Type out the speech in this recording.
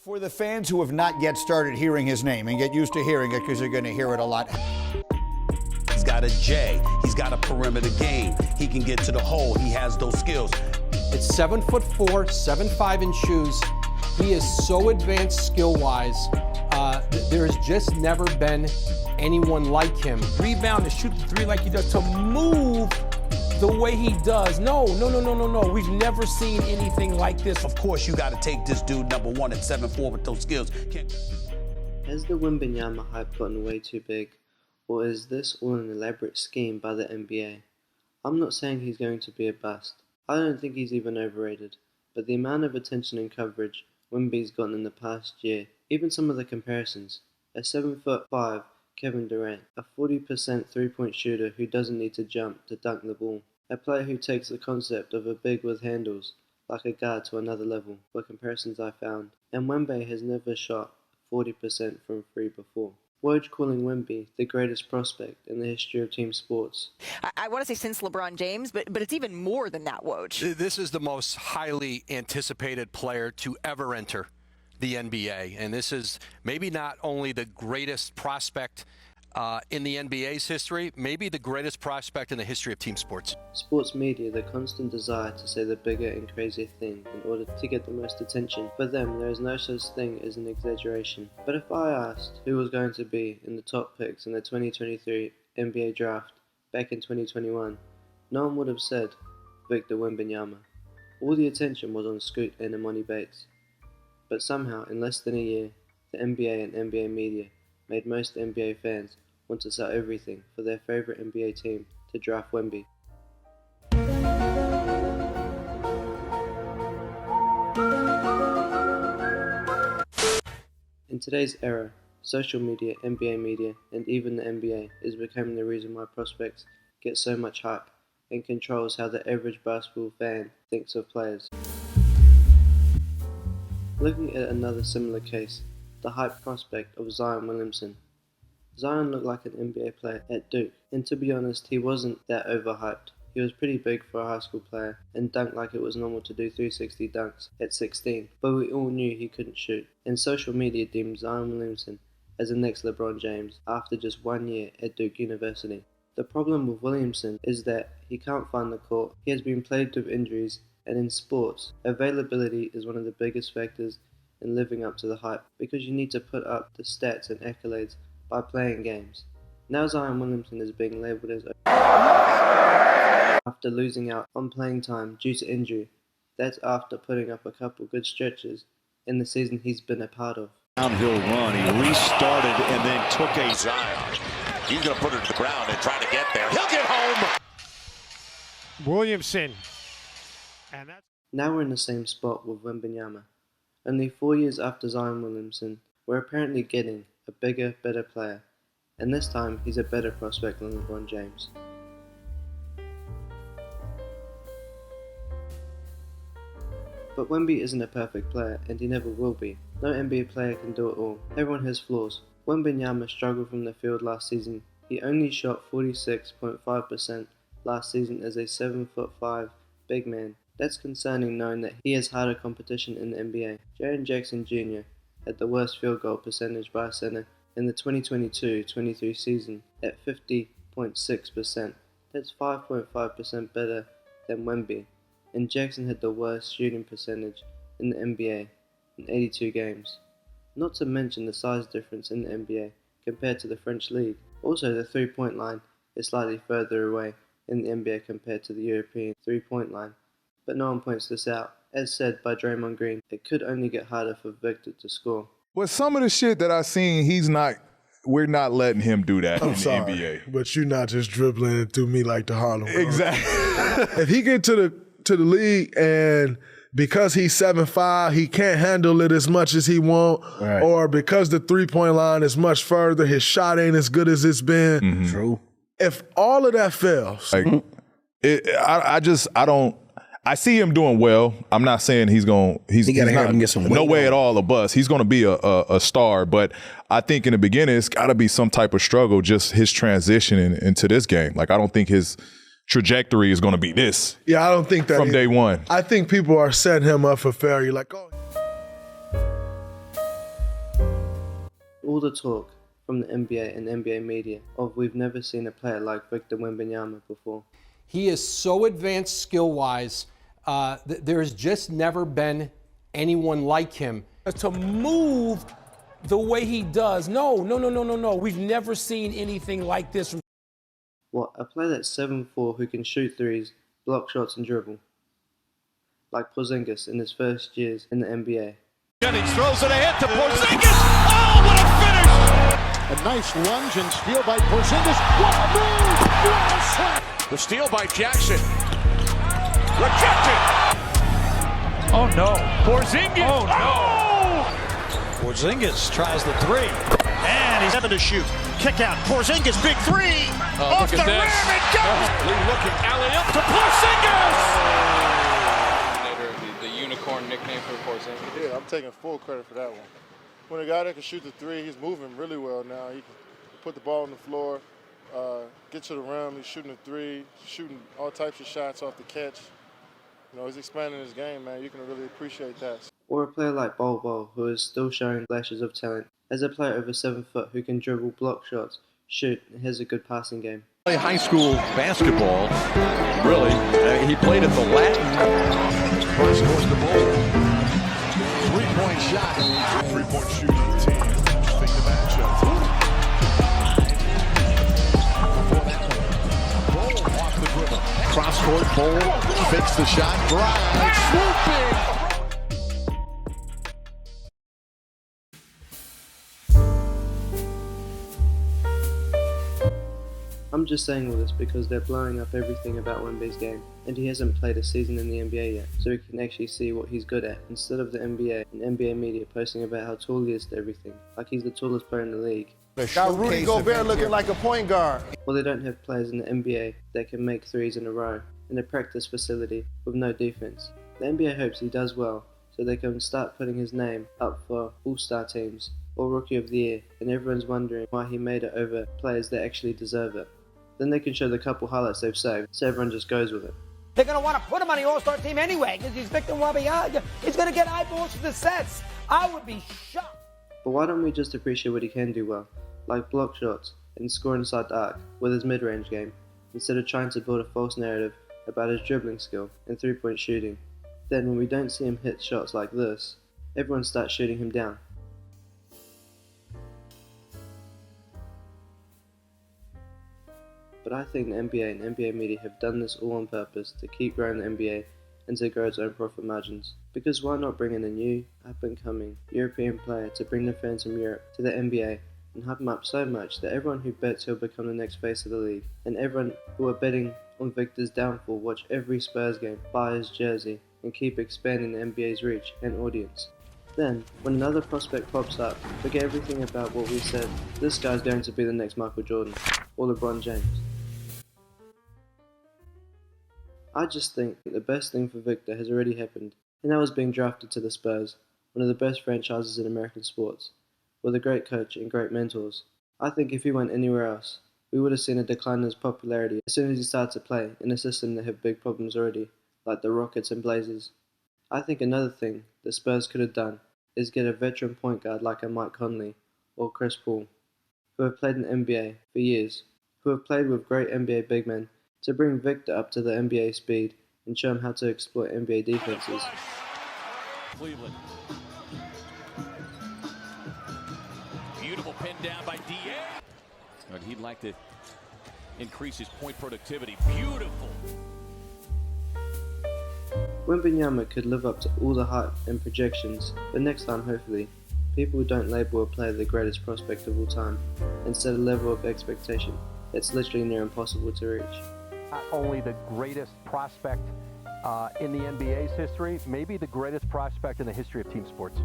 For the fans who have not yet started hearing his name, and get used to hearing it because you're going to hear it a lot. He's got a J. He's got a perimeter game. He can get to the hole. He has those skills. It's 7'4", 7'5" in shoes. He is so advanced skill-wise. There's just never been anyone like him. Rebound and shoot the three like he does, to move the way he does. No. We've never seen anything like this. Of course, you got to take this dude number one at 7'4" with those skills. Has the Wembanyama hype gotten way too big, or is this all an elaborate scheme by the NBA? I'm not saying he's going to be a bust. I don't think he's even overrated, but the amount of attention and coverage Wemby's gotten in the past year, even some of the comparisons, a 7'5" Kevin Durant, a 40% three-point shooter who doesn't need to jump to dunk the ball, a player who takes the concept of a big with handles like a guard to another level, were comparisons I found, and Wemby has never shot 40% from three before. Woj calling Wemby the greatest prospect in the history of team sports. I want to say since LeBron James, but it's even more than that, Woj. This is the most highly anticipated player to ever enter the NBA, and this is maybe not only the greatest prospect in the NBA's history, maybe the greatest prospect in the history of team sports. Sports media, the constant desire to say the bigger and crazier thing in order to get the most attention. For them, there is no such thing as an exaggeration. But if I asked who was going to be in the top picks in the 2023 NBA draft back in 2021, no one would have said Victor Wembanyama. All the attention was on Scoot and Imani Bates. But somehow, in less than a year, the NBA and NBA media made most NBA fans want to sell everything for their favorite NBA team to draft Wemby. In today's era, social media, NBA media, and even the NBA is becoming the reason why prospects get so much hype and controls how the average basketball fan thinks of players. Looking at another similar case, the hype prospect of Zion Williamson. Zion looked like an NBA player at Duke, and to be honest, he wasn't that overhyped. He was pretty big for a high school player, and dunked like it was normal to do 360 dunks at 16, but we all knew he couldn't shoot, and social media deemed Zion Williamson as the next LeBron James after just 1 year at Duke University. The problem with Williamson is that he can't find the court. He has been plagued with injuries, and in sports, availability is one of the biggest factors in living up to the hype, because you need to put up the stats and accolades by playing games. Now Zion Williamson is being labelled as after losing out on playing time due to injury. That's after putting up a couple good stretches in the season he's been a part of. Downhill run, he restarted and then took a Zion. He's going to put it to the ground and try to get there. He'll get home. Williamson. And that's Now we're in the same spot with Wembanyama. Only 4 years after Zion Williamson, we're apparently getting a bigger, better player, and this time he's a better prospect than LeBron James. But Wemby isn't a perfect player, and he never will be. No NBA player can do it all. Everyone has flaws. Wembanyama struggled from the field last season. He only shot 46.5% last season as a 7'5" big man. That's concerning knowing that he has harder competition in the NBA. Jaren Jackson Jr. had the worst field goal percentage by a center in the 2022-23 season at 50.6%. That's 5.5% better than Wemby. And Jackson had the worst shooting percentage in the NBA in 82 games. Not to mention the size difference in the NBA compared to the French League. Also, the three-point line is slightly further away in the NBA compared to the European three-point line. But no one points this out. As said by Draymond Green, it could only get harder for Victor to score. Well, some of the shit that I've seen, we're not letting him do that in the NBA. But you're not just dribbling it through me like the Harlem. Exactly. If he get to the league and because he's 7'5", he can't handle it as much as he want, right. Or because the three-point line is much further, his shot ain't as good as it's been. Mm-hmm. True. If all of that fails. Like, I see him doing well. I'm not saying he's not get some no way at all a bust. He's going to be a star, but I think in the beginning it's got to be some type of struggle, just his transition into this game. Like, I don't think his trajectory is going to be this. Yeah, I don't think that from day one. I think people are setting him up for failure. Like, oh. all the talk from the NBA and NBA media of we've never seen a player like Victor Wembanyama before. He is so advanced skill-wise. There's just never been anyone like him. To move the way he does, no. We've never seen anything like this from. What, a player that's 7'4" who can shoot threes, block shots and dribble? Like Porzingis in his first years in the NBA. Jennings throws it ahead to Porzingis. Oh, what a finish! A nice lunge and steal by Porzingis. What a move! What a shot! The steal by Jackson. Rejected. Oh no. Porzingis. Oh no. Porzingis tries the three. And he's having to shoot. Kick out. Porzingis, big three. Off the rim it goes. Lee looking alley-up to Porzingis. The unicorn nickname for Porzingis. Yeah, I'm taking full credit for that one. When a guy that can shoot the three, he's moving really well now. He can put the ball on the floor, get to the rim. He's shooting the three, shooting all types of shots off the catch. You know, he's expanding his game, man. You can really appreciate that. Or a player like Bol Bol, who is still showing flashes of talent. As a player over 7 foot who can dribble, block shots, shoot, and has a good passing game. High school basketball, really. He played at the Latin. First goes to Bowl. 3-point shot. 3-point shooting team. Think the matchup. Before that one, Bowl off the dribble. Cross-court, Bowl fakes the shot, drive, swooping. I'm just saying all this because they're blowing up everything about Wemby's game, and he hasn't played a season in the NBA yet, so we can actually see what he's good at, instead of the NBA and NBA media posting about how tall he is to everything, like he's the tallest player in the league. Got Rudy Gobert looking like a point guard. Well, they don't have players in the NBA that can make threes in a row, in a practice facility with no defense. The NBA hopes he does well, so they can start putting his name up for All-Star teams, or Rookie of the Year, and everyone's wondering why he made it over players that actually deserve it. Then they can show the couple highlights they've saved, so everyone just goes with it. They're going to want to put him on the All-Star team anyway, because he's Victor Wembanyama. He's going to get eyeballs for the sets. I would be shocked. But why don't we just appreciate what he can do well, like block shots and score inside the arc with his mid-range game, instead of trying to build a false narrative about his dribbling skill and three-point shooting. Then when we don't see him hit shots like this, everyone starts shooting him down. But I think the NBA and NBA media have done this all on purpose to keep growing the NBA and to grow its own profit margins. Because why not bring in a new, up-and-coming European player to bring the fans from Europe to the NBA and hype him up so much that everyone who bets he'll become the next face of the league, and everyone who are betting on Victor's downfall watch every Spurs game, buy his jersey, and keep expanding the NBA's reach and audience. Then, when another prospect pops up, forget everything about what we said. This guy's going to be the next Michael Jordan or LeBron James. I just think the best thing for Victor has already happened, and that was being drafted to the Spurs, one of the best franchises in American sports, with a great coach and great mentors. I think if he went anywhere else, we would have seen a decline in his popularity as soon as he started to play in a system that had big problems already, like the Rockets and Blazers. I think another thing the Spurs could have done is get a veteran point guard like a Mike Conley or Chris Paul, who have played in the NBA for years, who have played with great NBA big men, to bring Victor up to the NBA speed and show him how to exploit NBA defenses. Cleveland. Beautiful pin down by D.A. But he'd like to increase his point productivity. Beautiful. Wembanyama could live up to all the hype and projections, but next time, hopefully, people don't label a player the greatest prospect of all time and set a level of expectation that's literally near impossible to reach. Not only the greatest prospect in the NBA's history, maybe the greatest prospect in the history of team sports.